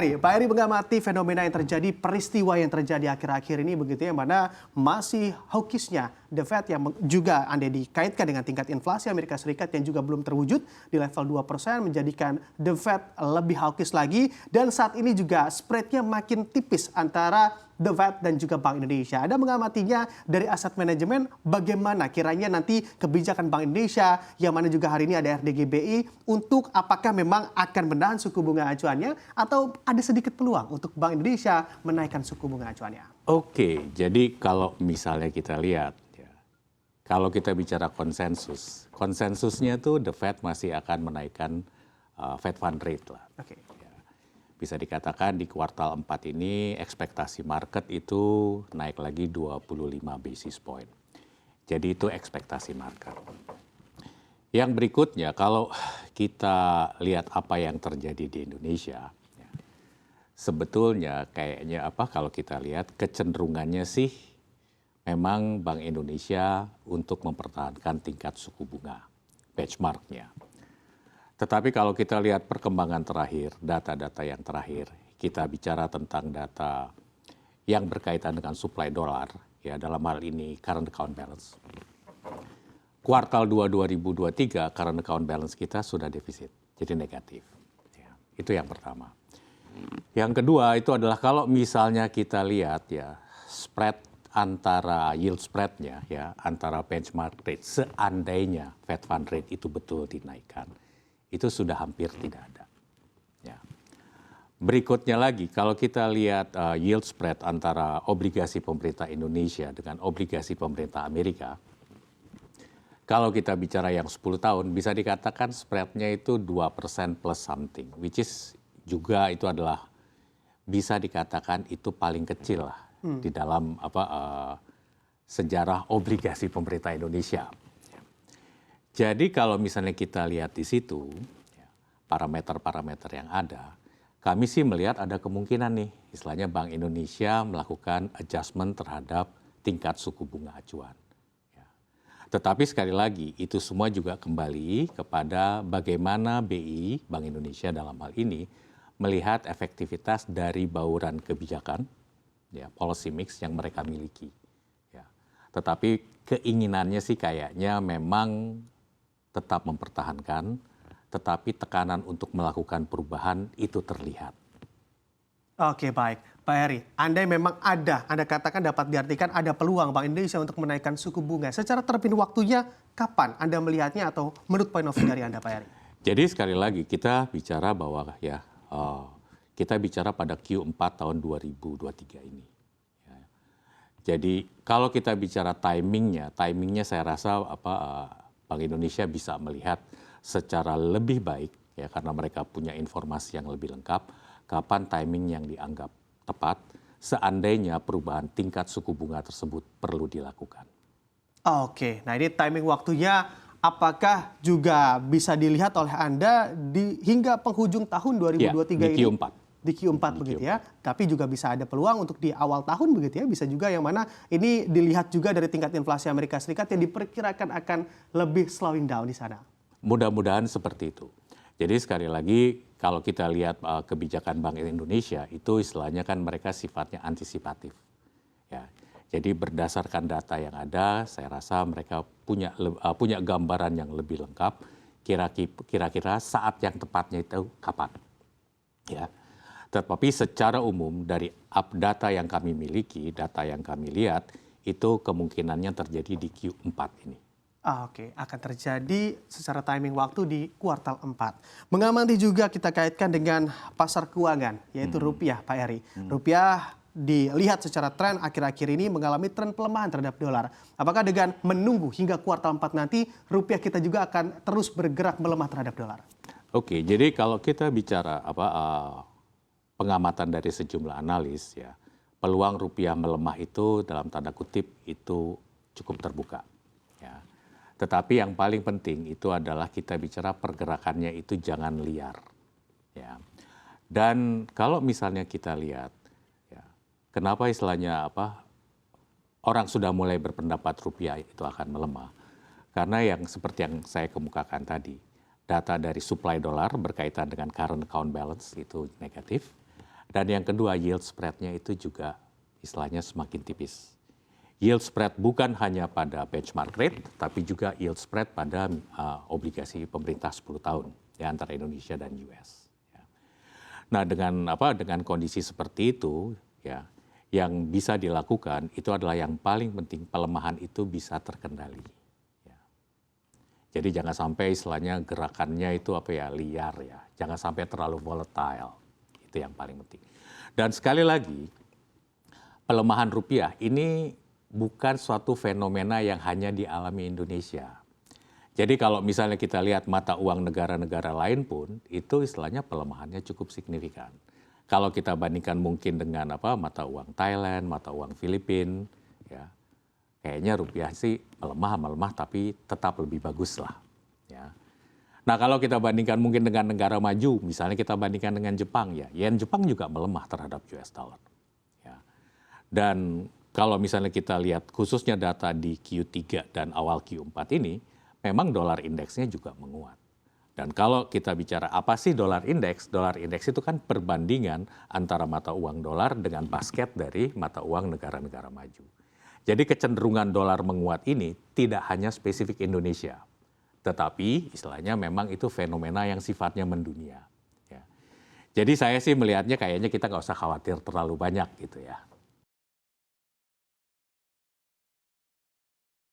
Pak Heri mengamati fenomena yang terjadi, peristiwa yang terjadi akhir-akhir ini begitu ya, mana masih hawkishnya The Fed yang juga Anda dikaitkan dengan tingkat inflasi Amerika Serikat yang juga belum terwujud di level 2%, menjadikan The Fed lebih hawkish lagi, dan saat ini juga spreadnya makin tipis antara The Fed dan juga Bank Indonesia. Anda mengamatinya dari aset manajemen, bagaimana kiranya nanti kebijakan Bank Indonesia, yang mana juga hari ini ada RDGBI, untuk apakah memang akan menahan suku bunga acuannya atau ada sedikit peluang untuk Bank Indonesia menaikkan suku bunga acuannya? Oke, jadi kalau misalnya kita lihat, ya, kalau kita bicara konsensusnya tuh The Fed masih akan menaikkan Fed Fund Rate lah. Oke. Bisa dikatakan di kuartal 4 ini ekspektasi market itu naik lagi 25 basis point. Jadi itu ekspektasi market. Yang berikutnya kalau kita lihat apa yang terjadi di Indonesia, ya, sebetulnya kayaknya kalau kita lihat kecenderungannya sih memang Bank Indonesia untuk mempertahankan tingkat suku bunga benchmarknya. Tetapi kalau kita lihat perkembangan terakhir, data-data yang terakhir, kita bicara tentang data yang berkaitan dengan supply dolar, ya dalam hal ini current account balance. Kuartal 2 2023 current account balance kita sudah defisit, jadi negatif. Ya, itu yang pertama. Yang kedua itu adalah kalau misalnya kita lihat ya spread antara yield spreadnya ya antara benchmark rate seandainya Fed Fund Rate itu betul dinaikkan, itu sudah hampir tidak ada. Ya. Berikutnya lagi, kalau kita lihat yield spread antara obligasi pemerintah Indonesia dengan obligasi pemerintah Amerika, kalau kita bicara yang 10 tahun, bisa dikatakan spreadnya itu 2% plus something, which is juga itu adalah bisa dikatakan itu paling kecil lah di dalam sejarah obligasi pemerintah Indonesia. Jadi kalau misalnya kita lihat di situ, parameter-parameter yang ada, kami sih melihat ada kemungkinan nih, istilahnya Bank Indonesia melakukan adjustment terhadap tingkat suku bunga acuan. Ya. Tetapi sekali lagi, itu semua juga kembali kepada bagaimana BI, Bank Indonesia dalam hal ini, melihat efektivitas dari bauran kebijakan, ya, policy mix yang mereka miliki. Ya. Tetapi keinginannya sih kayaknya memang tetap mempertahankan, tetapi tekanan untuk melakukan perubahan itu terlihat. Oke, baik. Pak Heri, Anda memang Anda katakan dapat diartikan ada peluang Bank Indonesia untuk menaikkan suku bunga. Secara terpin waktunya, kapan Anda melihatnya atau menurut point of view dari Anda, Pak Heri? Jadi sekali lagi kita bicara bahwa ya kita bicara pada Q4 tahun 2023 ini. Ya. Jadi kalau kita bicara timingnya saya rasa Bank Indonesia bisa melihat secara lebih baik ya karena mereka punya informasi yang lebih lengkap kapan timing yang dianggap tepat seandainya perubahan tingkat suku bunga tersebut perlu dilakukan. Oke, nah ini timing waktunya apakah juga bisa dilihat oleh Anda hingga penghujung tahun 2023 ya, di Q4. Di Q4 begitu ya, tapi juga bisa ada peluang untuk di awal tahun begitu ya, bisa juga yang mana ini dilihat juga dari tingkat inflasi Amerika Serikat yang diperkirakan akan lebih slowing down di sana. Mudah-mudahan seperti itu. Jadi sekali lagi kalau kita lihat kebijakan Bank Indonesia itu istilahnya kan mereka sifatnya antisipatif. Ya. Jadi berdasarkan data yang ada, saya rasa mereka punya gambaran yang lebih lengkap. Kira-kira saat yang tepatnya itu kapan. Ya. Tetapi secara umum dari data yang kami miliki, data yang kami lihat, itu kemungkinannya terjadi di Q4 ini. Oke, akan terjadi secara timing waktu di kuartal 4. Mengamati juga kita kaitkan dengan pasar keuangan, yaitu rupiah, Pak Heri. Rupiah dilihat secara tren akhir-akhir ini mengalami tren pelemahan terhadap dolar. Apakah dengan menunggu hingga kuartal 4 nanti, rupiah kita juga akan terus bergerak melemah terhadap dolar? Oke, jadi kalau kita bicara pengamatan dari sejumlah analis, ya peluang rupiah melemah itu dalam tanda kutip itu cukup terbuka. Ya. Tetapi yang paling penting itu adalah kita bicara pergerakannya itu jangan liar. Ya. Dan kalau misalnya kita lihat, ya, kenapa istilahnya orang sudah mulai berpendapat rupiah itu akan melemah? Karena yang seperti yang saya kemukakan tadi, data dari supply dolar berkaitan dengan current account balance itu negatif. Dan yang kedua, yield spread-nya itu juga istilahnya semakin tipis. Yield spread bukan hanya pada benchmark rate, tapi juga yield spread pada obligasi pemerintah 10 tahun ya, antara Indonesia dan US. Ya. Nah, dengan kondisi seperti itu, ya, yang bisa dilakukan itu adalah yang paling penting, pelemahan itu bisa terkendali. Ya. Jadi jangan sampai istilahnya gerakannya itu liar ya, jangan sampai terlalu volatile. Itu yang paling penting. Dan sekali lagi, pelemahan rupiah ini bukan suatu fenomena yang hanya dialami Indonesia. Jadi kalau misalnya kita lihat mata uang negara-negara lain pun, itu istilahnya pelemahannya cukup signifikan. Kalau kita bandingkan mungkin dengan mata uang Thailand, mata uang Filipina, ya, kayaknya rupiah sih melemah tapi tetap lebih bagus lah. Ya. Nah kalau kita bandingkan mungkin dengan negara maju, misalnya kita bandingkan dengan Jepang, ya, yen Jepang juga melemah terhadap US dollar. Ya. Dan kalau misalnya kita lihat khususnya data di Q3 dan awal Q4 ini, memang dolar indeksnya juga menguat. Dan kalau kita bicara apa sih dolar indeks itu kan perbandingan antara mata uang dolar dengan basket dari mata uang negara-negara maju. Jadi kecenderungan dolar menguat ini tidak hanya spesifik Indonesia, tetapi istilahnya memang itu fenomena yang sifatnya mendunia. Ya. Jadi saya sih melihatnya kayaknya kita nggak usah khawatir terlalu banyak gitu ya.